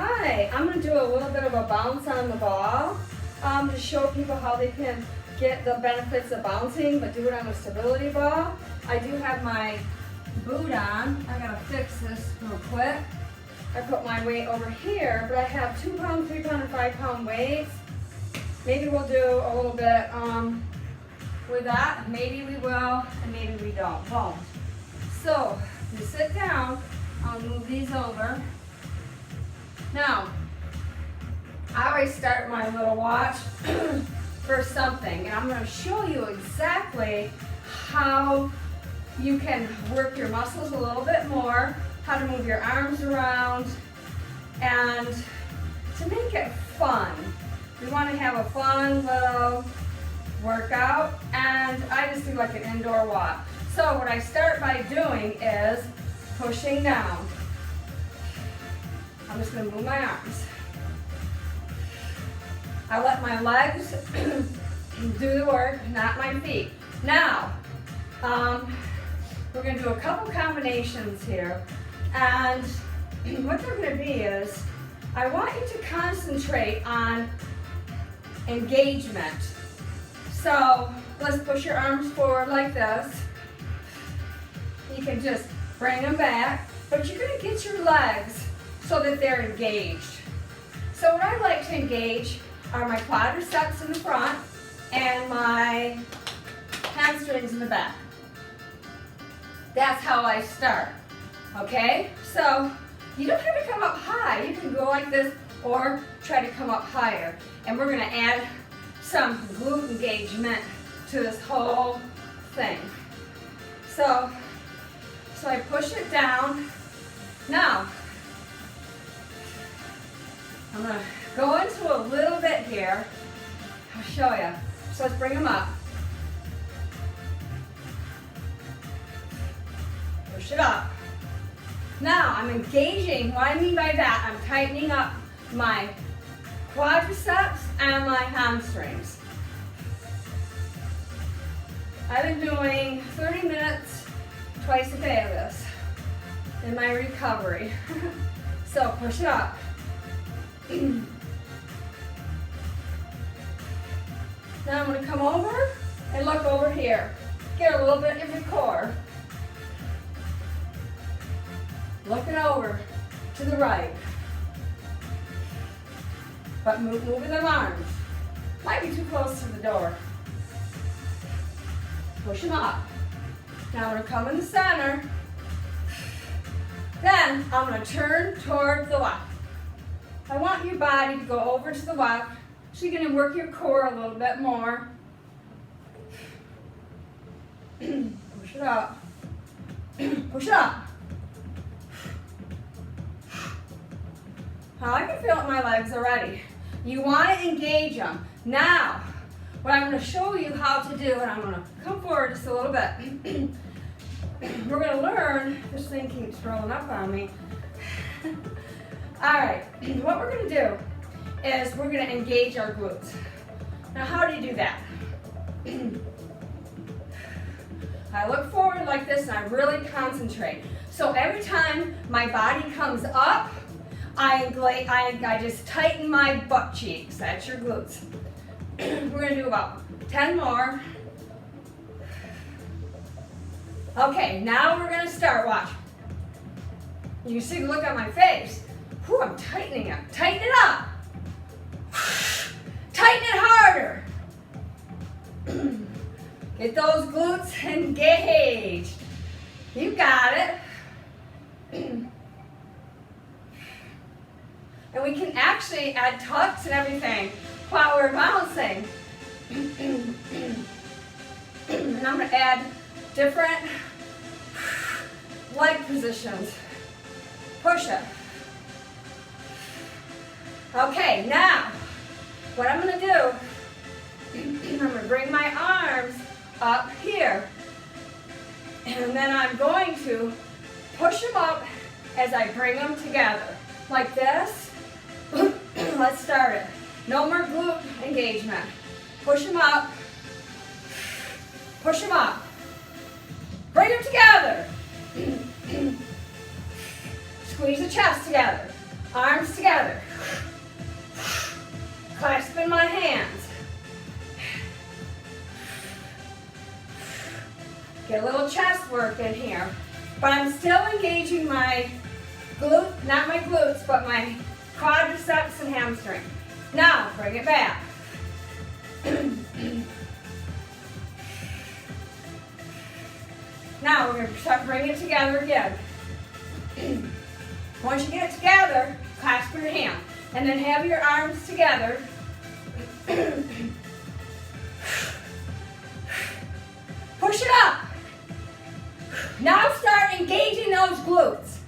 Hi, I'm going to do a little bit of a bounce on the ball to show people how they can get the benefits of bouncing, but do it on a stability ball. I do have my boot on. I got to fix this real quick. I put my weight over here, but I have 2 pound, 3 pound, and 5 pound weights. Maybe we'll do a little bit with that. Maybe we will, and maybe we won't. So, you sit down. I'll move these over. Now, I always start my little watch for something, and I'm going to show you exactly how you can work your muscles a little bit more, how to move your arms around, and to make it fun. We want to have a fun little workout, and I just do like an indoor walk. So what I start by doing is pushing down. I'm just going to move my arms. I let my legs do the work, not my feet. Now, we're going to do a couple combinations here. And what they're going to be is, I want you to concentrate on engagement. So let's push your arms forward like this. You can just bring them back, but you're going to get your legs so that they're engaged. So what I like to engage are my quadriceps in the front and my hamstrings in the back. That's how I start, okay? So you don't have to come up high. You can go like this or try to come up higher. And we're gonna add some glute engagement to this whole thing. So I push it down. Now, I'm going to go into a little bit here. I'll show you. So let's bring them up. Push it up. Now I'm engaging. What I mean by that, I'm tightening up my quadriceps and my hamstrings. I've been doing 30 minutes twice a day of this in my recovery. So push it up. Now I'm going to come over and look over here. Get a little bit of your core. Looking over to the right. But moving them arms. Might be too close to the door. Push them up. Now I'm going to come in the center. Then I'm going to turn toward the left. I want your body to go over to the left, so you're going to work your core a little bit more. Push it up. Push it up. Now I can feel it in my legs already. You want to engage them. Now, what I'm going to show you how to do, and I'm going to come forward just a little bit. We're going to learn, this thing keeps rolling up on me. All right, what we're going to do is we're going to engage our glutes. Now, how do you do that? I look forward like this and I really concentrate. So every time my body comes up, I just tighten my butt cheeks. That's your glutes. We're going to do about 10 more. Okay, now we're going to start. Watch. You can see the look on my face. Whew, I'm tightening it. Tighten it up. Tighten it harder. Get those glutes engaged. You got it. And we can actually add tucks and everything while we're bouncing. And I'm going to add different leg positions. Push it. Okay, now, what I'm going to do, I'm going to bring my arms up here. And then I'm going to push them up as I bring them together. Like this. Let's start it. No more glute engagement. Push them up. Push them up. Bring them together. Squeeze the chest together. Arms together. Clasping my hands. Get a little chest work in here. But I'm still engaging my glute, not my glutes, but my quadriceps and hamstring. Now, bring it back. Now, we're going to start bringing it together again. Once you get it together, clasp your hand. And then have your arms together. Push it up. Now start engaging those glutes.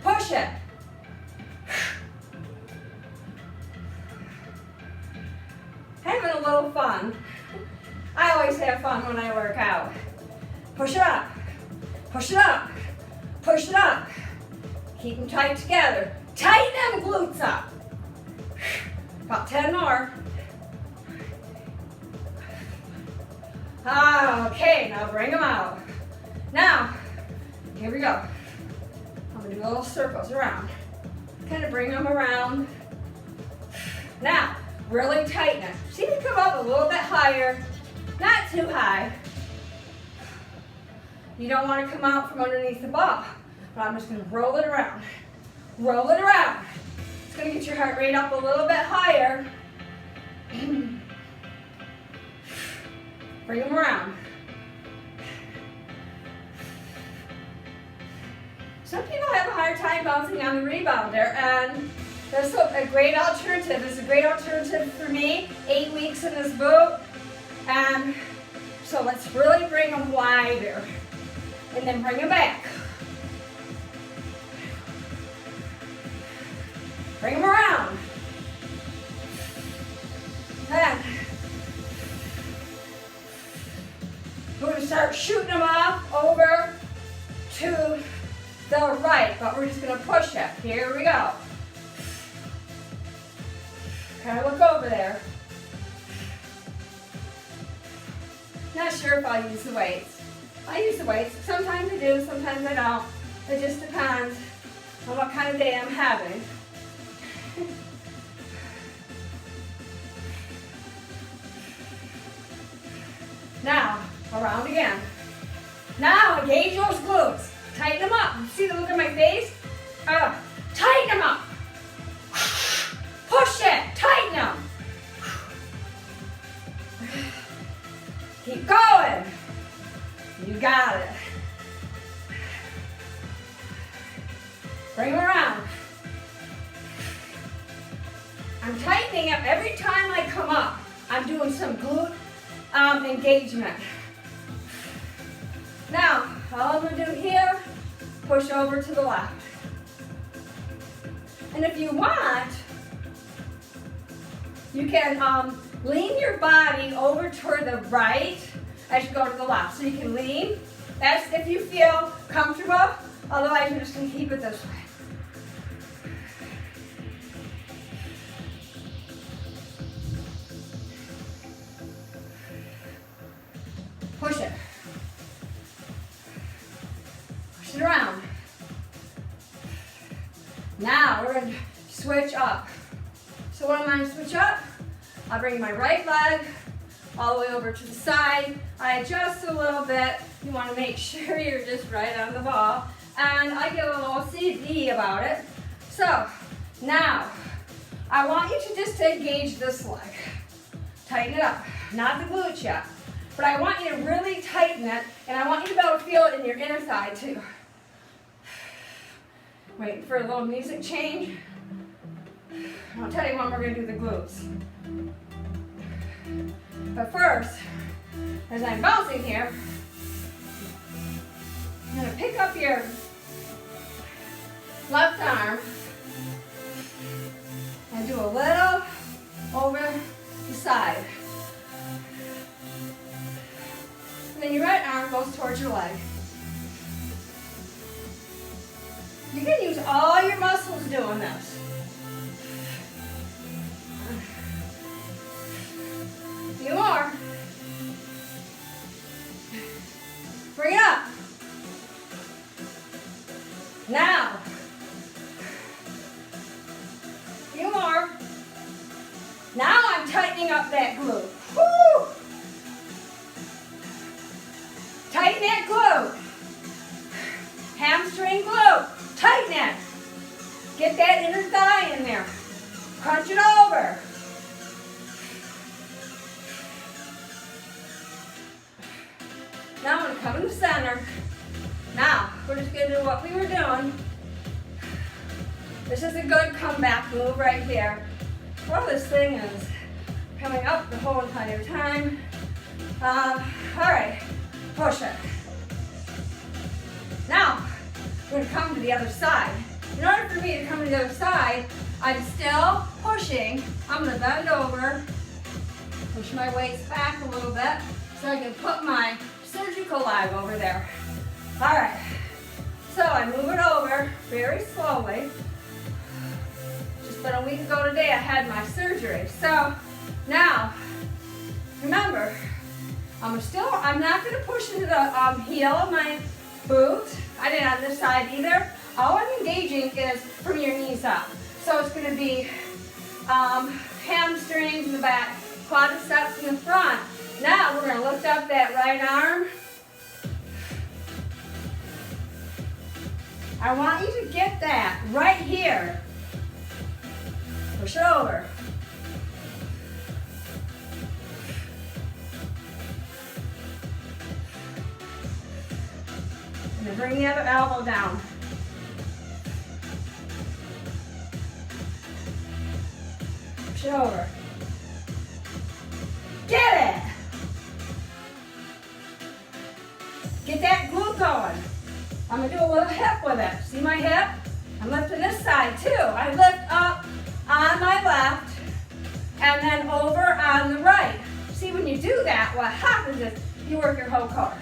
Push it. Having a little fun. I always have fun when I work out. Push it up. Push it up. Push it up. Keep them tight together. Tighten them glutes up. About 10 more. Okay, now bring them out. Now, here we go. I'm gonna do little circles around. Kind of bring them around. Now, really tighten it. See if you come up a little bit higher, not too high. You don't want to come out from underneath the ball, but I'm just gonna roll it around. Roll it around. It's gonna get your heart rate up a little bit higher. Bring them around. Some people have a hard time bouncing on the rebounder, and that's a great alternative. It's a great alternative for me. 8 weeks in this boot. And so let's really bring them wider. And then bring them back. Bring them around. Then we're going to start shooting them off over to the right, but we're just going to push it. Here we go. Kind of look over there. Not sure if I'll use the weights. I use the weights. Sometimes I do, sometimes I don't. It just depends on what kind of day I'm having. Now, around again. Now, engage those glutes. Tighten them up. See the look on my face? Tighten them up. Push it. Tighten them. Keep going. You got it. Bring them around. I'm tightening up every time I come up. I'm doing some glute engagement. Now, all I'm going to do here, push over to the left. And if you want, you can lean your body over toward the right as you go to the left. So you can lean. That's if you feel comfortable. Otherwise, you're just going to keep it this way. Push it. Push it around. Now we're going to switch up. So when I'm going to switch up, I'll bring my right leg all the way over to the side. I adjust a little bit. You want to make sure you're just right on the ball. And I get a little OCD about it. So now I want you to just engage this leg. Tighten it up. Not the glutes yet. But I want you to really tighten it, and I want you to be able to feel it in your inner thigh too. Waiting for a little music change. I'll tell you when we're going to do the glutes. But first, as I'm bouncing here, I'm going to pick up your left arm and do a little over the side. And then your right arm goes towards your leg. You can use all your muscles doing this. A few more. Bring it up. Now, a few more. Now I'm tightening up that glute. Woo! Tighten that glute. Hamstring glute. Tighten it. Get that inner thigh in there. Crunch it over. Now I'm going to come in the center. Now, we're just going to do what we were doing. This is a good comeback move right here. Well, this thing is coming up the whole entire time. All right, push it. Now, we're going to come to the other side. In order for me to come to the other side, I'm still pushing. I'm going to bend over, push my weights back a little bit so I can put my surgical leg over there. All right, so I move it over very slowly. Just been a week ago today I had my surgery. So now, remember, I'm not going to push into the heel of my boot. I didn't on this side either. All I'm engaging is from your knees up. So it's going to be hamstrings in the back, quadriceps in the front. Now we're going to lift up that right arm. I want you to get that right here. Push it over. And then bring the other elbow down. Push it over. Get it. Get that glute going. I'm going to do a little hip with it. See my hip? I'm lifting this side too. I lift up on my left and then over on the right. See, when you do that, what happens is you work your whole core.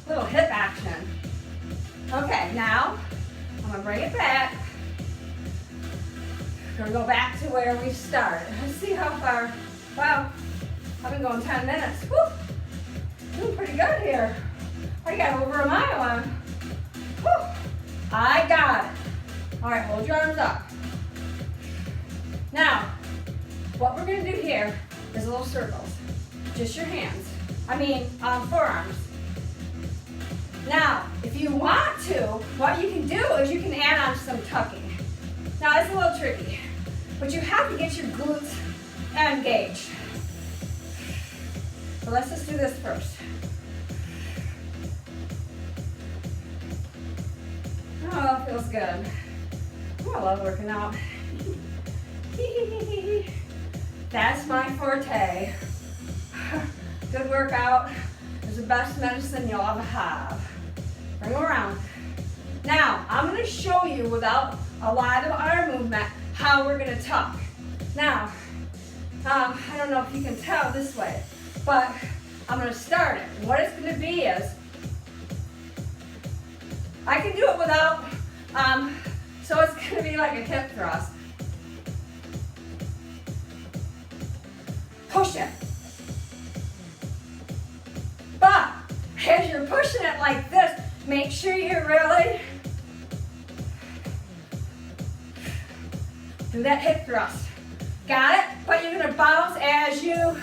Little hip action. Okay, now I'm going to bring it back. We're going to go back to where we started. Let's see how far. Wow. I've been going 10 minutes. Woo! Doing pretty good here. I got over a mile on. Woo! I got it. All right, hold your arms up. Now, what we're going to do here is little circles. Just your hands. Forearms. Now, if you want to, what you can do is you can add on some tucking. Now, it's a little tricky, but you have to get your glutes engaged. So let's just do this first. Oh, it feels good. Oh, I love working out. That's my forte. Good workout is the best medicine you'll ever have. Bring them around. Now, I'm going to show you without a lot of arm movement how we're going to tuck. Now, I don't know if you can tell this way, but I'm going to start it. And what it's going to be is, I can do it without, so it's going to be like a hip thrust. Push it. But as you're pushing it like this, make sure you're really do that hip thrust. Got it? But you're going to bounce as you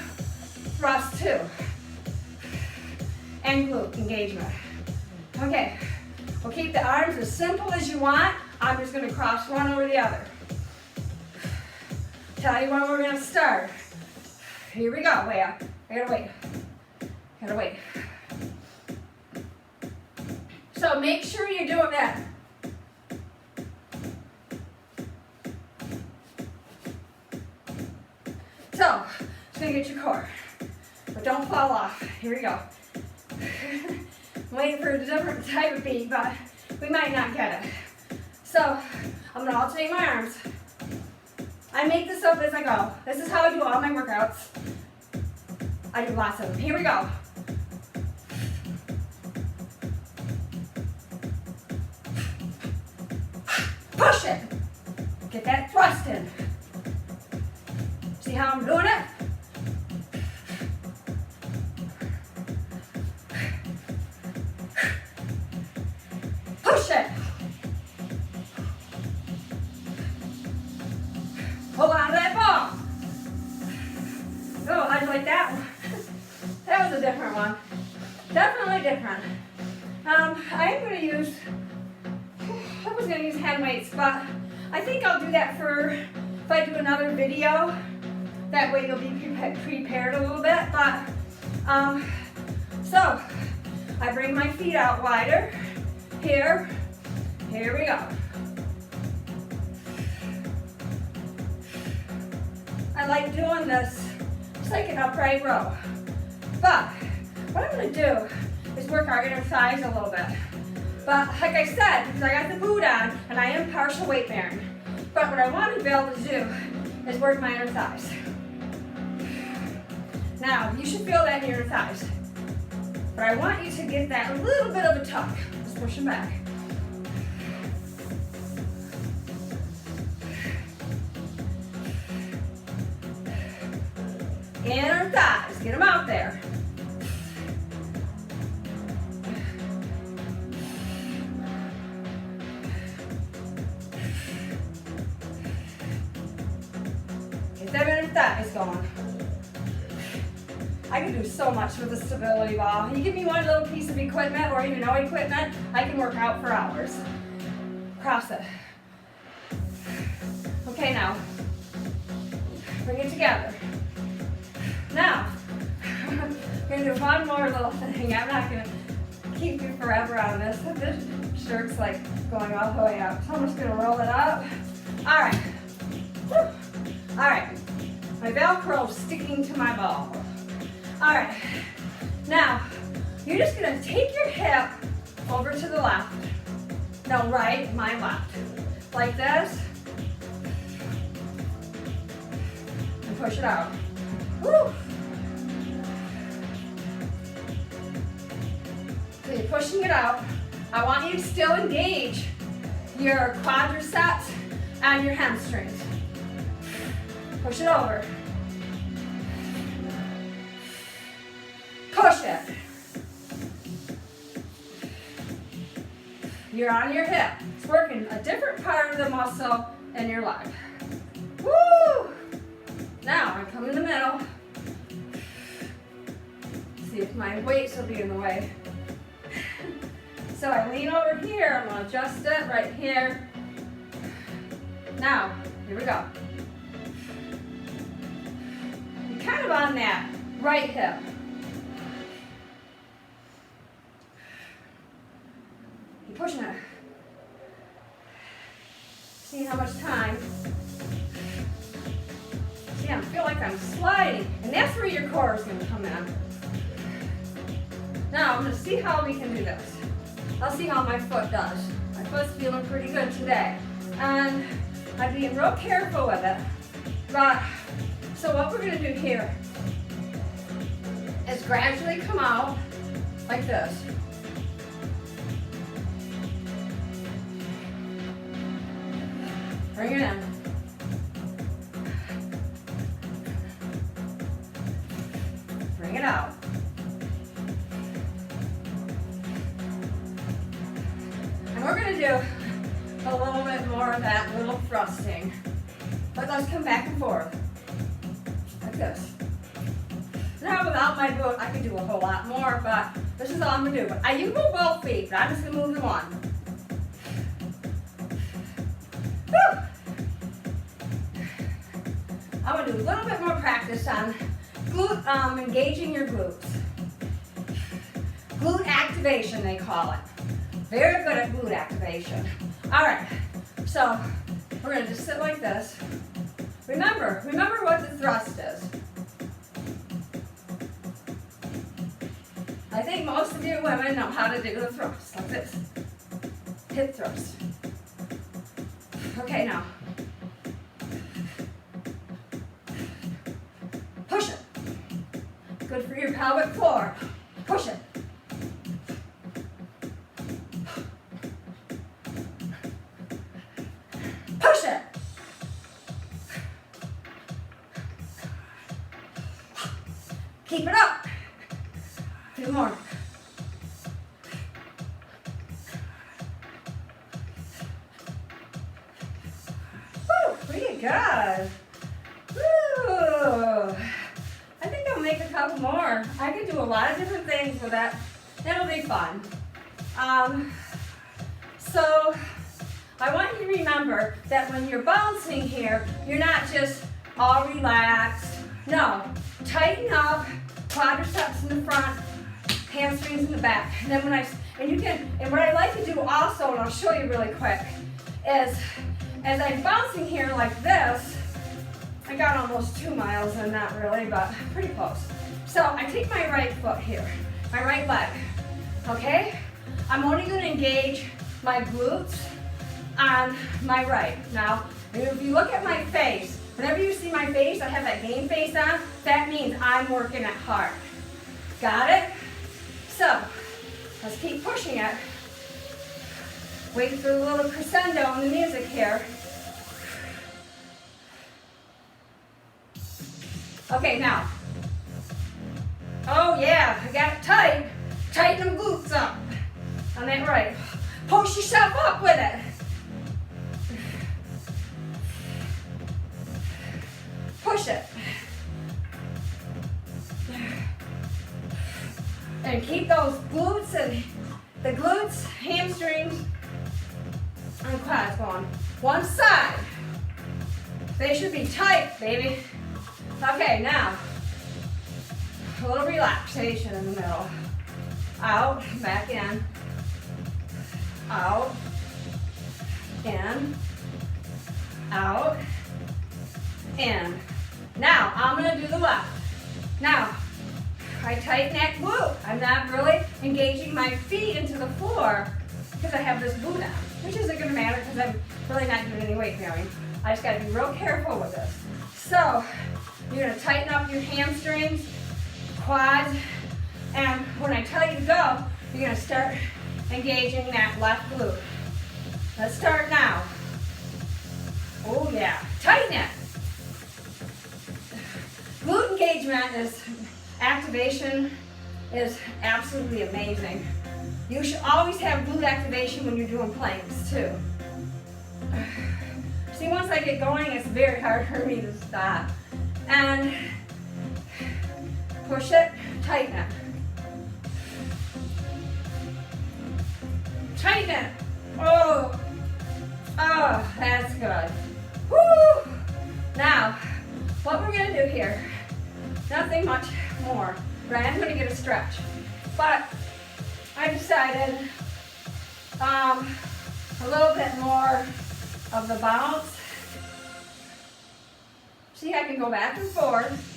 thrust too. And glute engagement. Okay, we'll keep the arms as simple as you want. I'm just going to cross one over the other. Tell you when we're going to start. Here we go. Wait up. I gotta wait. Gotta wait. So make sure you're doing that. So, just gonna get your core. But don't fall off. Here we go. I'm waiting for a different type of beat, but we might not get it. So, I'm gonna alternate my arms. I make this up as I go. This is how I do all my workouts. I do lots of them. Here we go. Push it. Get that thrust in. See how I'm doing it? one. Definitely different. I am going to use, I was going to use hand weights, but I think I'll do that for, if I do another video, that way you'll be prepared a little bit. But, so, I bring my feet out wider, here we go. I like doing this, just like an upright row. But, what I'm going to do is work our inner thighs a little bit. But like I said, because I got the boot on and I am partial weight bearing. But what I want to be able to do is work my inner thighs. Now, you should feel that in your inner thighs. But I want you to get that little bit of a tuck. Just push them back. Inner thighs, get them out there. Get them inner thighs going. I can do so much with the stability ball. You give me one little piece of equipment or even no equipment, I can work out for hours. Cross it. Okay, now, bring it together. Now, I'm going to do one more little thing. I'm not going to keep you forever on this. This shirt's like going all the way up. So I'm just going to roll it up. All right. Whew. All right. My Velcro's sticking to my ball. All right. Now, you're just going to take your hip over to the left. No, right, my left. Like this. And push it out. Woo. So you're pushing it out. I want you to still engage your quadriceps and your hamstrings. Push it over. Push it. You're on your hip. It's working a different part of the muscle in your leg. Woo! Now I come in the middle. See if my weights will be in the way. So I lean over here. I'm going to adjust it right here. Now, here we go. You're kind of on that right hip. You're pushing it. See how much time. See, I feel like I'm sliding. And that's where your core is going to come in. Now, I'm going to see how we can do this. I'll see how my foot does. My foot's feeling pretty good today. And I'm being real careful with it. But, so what we're going to do here is gradually come out like this. Bring it in. Bring it out. And we're going to do a little bit more of that little thrusting. But let's come back and forth. Like this. Now without my boot, I can do a whole lot more, but this is all I'm going to do. But you can move both feet, but I'm just going to move them one. Woo! I'm going to do a little bit more practice on glute, engaging your glutes. Glute activation, they call it. Very good at glute activation. All right, so we're going to just sit like this. Remember what the thrust is. I think most of you women know how to do the thrust, like this. Hip thrust. Okay, now. Push it. Good for your pelvic floor. Push it. Push it. Keep it up. A few more. Woo, pretty good. Woo. I think I'll make a couple more. I can do a lot of different things with that. It'll be fun. So I want you to remember that when you're bouncing here, you're not just all relaxed. No, tighten up, quadriceps in the front, hamstrings in the back. And then what I like to do also, and I'll show you really quick, is as I'm bouncing here like this, I got almost 2 miles in, not really, but pretty close. So I take my right foot here, my right leg, okay? I'm only gonna engage my glutes on my right. Now, if you look at my face, whenever you see my face, I have that game face on, that means I'm working it hard. Got it? So, let's keep pushing it. Wait for a little crescendo in the music here. Okay, now. Oh yeah, I got it tight. Tighten them glutes up. On that right. Push yourself up with it. Push it. And keep those glutes and the glutes, hamstrings, and quads going. One side. They should be tight, baby. Okay, now, a little relaxation in the middle. Out, back in. Out, in, out, in. Now, I'm gonna do the left. Now, I tighten that glute. I'm not really engaging my feet into the floor because I have this boot on, which isn't gonna matter because I'm really not doing any weight bearing. I just gotta be real careful with this. So, you're gonna tighten up your hamstrings, quads, and when I tell you to go, you're gonna start engaging that left glute. Let's start now. Oh yeah, tighten it. Glute engagement activation is absolutely amazing. You should always have glute activation when you're doing planks too. See, once I get going, it's very hard for me to stop. And push it, tighten it. Tighten it. Oh, that's good. Woo! Now, what we're gonna do here, nothing much more, but I am gonna get a stretch. But I decided a little bit more of the bounce. See, I can go back and forth.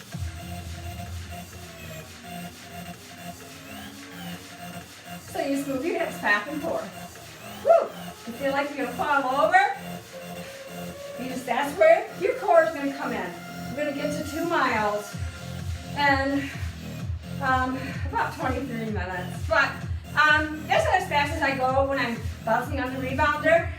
So you just move your hips back and forth. Woo! You feel like you're gonna fall over? That's where your core is gonna come in. We're gonna get to 2 miles and about 23 minutes. But that's not as fast as I go when I'm bouncing on the rebounder.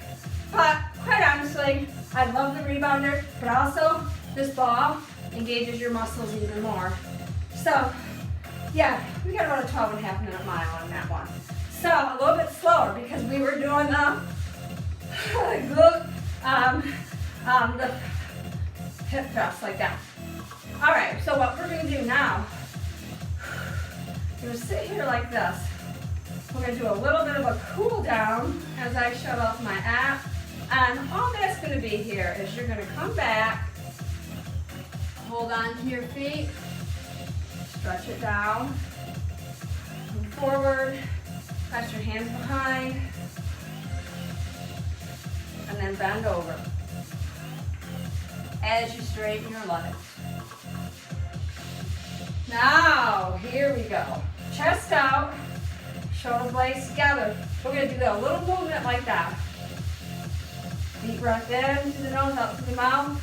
But quite honestly, I love the rebounder, but also this ball engages your muscles even more. So yeah, we got about a 12.5 minute mile on that one. So a little bit slower because we were doing the hip thrust like that. All right, so what we're gonna do now, we're gonna sit here like this. We're gonna do a little bit of a cool down as I shut off my app. And all that's gonna be here is you're gonna come back, hold on to your feet, stretch it down, move forward, press your hands behind, and then bend over as you straighten your legs. Now, here we go. Chest out, shoulder blades together. We're gonna do a little movement like that. Deep breath in through the nose, out through the mouth.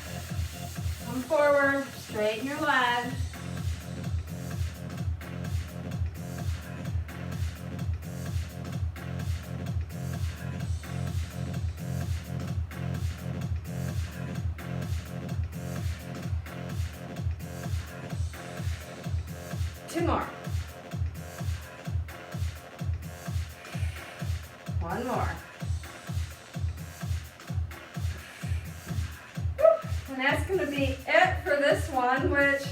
Come forward, straighten your legs. Two more. One more. And that's going to be it for this one, which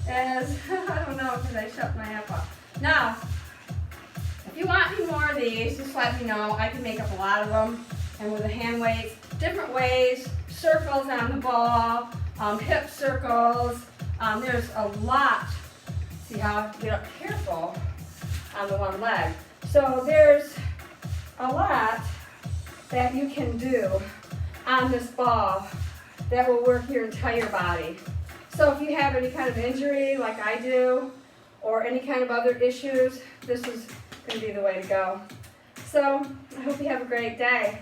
is, I don't know because I shut my app off. Now, if you want any more of these, just let me know. I can make up a lot of them. And with the hand weights, different ways, circles on the ball, hip circles. There's a lot. See how I have to get up careful on the one leg. So there's a lot that you can do on this ball that will work your entire body. So if you have any kind of injury like I do, or any kind of other issues, this is going to be the way to go. So I hope you have a great day.